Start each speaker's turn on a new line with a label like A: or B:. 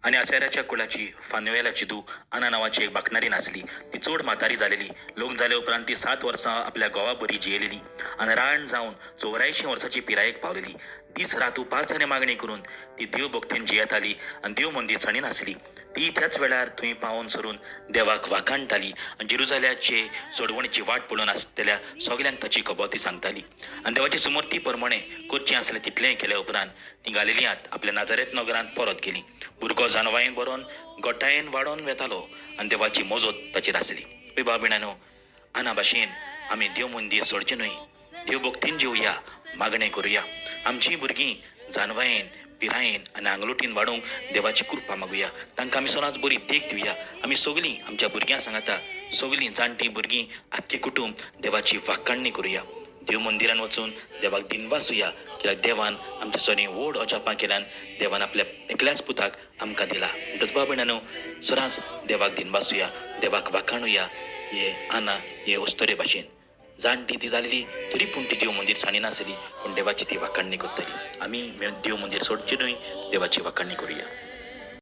A: आणि आचार्याच्या कुळाची फानवेला चिदू अना नावाची एक बाकणारी नाचली. ती चोड म्हातारी झालेली. लोक झाल्या उपरांत ती 7 वर्सां आपल्या गोवा बरी जियेलेली आणि राण जावन 84 वर्साची पिरायेक पावलेली. दीस रात उपासाने मागणी करून ती देव भक्तीन जियेत आली आणि देव मंदिरसांनी नाचली. ती त्याच वेळार थंय पावून सरून देवाक वाखाणटाली आणि जेरुजाल्याचे सोडवणीची वाट पळोवन आसलेल्या सगल्यांक ताची खबर ती सांगताली. आणि देवाची सुमर्ती प्रमाणे करचें आसलें तितलेंय केल्या उपरांत ती गालिलियांत आपल्या नाजारेत नगरांत परत गेली. भुरगो जानवायेन बरोवन गोठायेन वाडोवन वेतालो आनी देवाची मोजत ताचेर आसली. पळय भाव भयणानो, आना भाशेन आमी देव मंदीर सोडचें न्हय. देव भक्तीन जिवया, मागणें करुया. आमचीं भुरगीं जानवायेन पिरायेन आनी आंगलोटीन वाडोवंक देवाची कृपा मागुया. तांकां आमी सदांच बरी देख दिवया. आमी सगलीं आमच्या भुरग्यांक सांगता, सगलीं जाणटीं भुरगीं आख्खें कुटूंब देवाची वाखाणणी करुया. देव मंदिरान वचून देवाक दिनवासुया, कित्याक देवान आमच्या सोनी व्हड अजापां केल्यान देवान आपल्या एकल्याच पुताक आमकां दिला. म्हणटच भाव भयणानो, सदांच देवाक दिनवासुया, देवाक वाखाणुया. हे आना हे वस्तरे भाशेन जाणटी ती जालेली तरी पूण ती देव मंदीर साणी नासली, पूण देवाची ती वाखाणणी करतली. आमी देव मंदीर सोडचें न्हय, देवाची वाखाणणी करुया.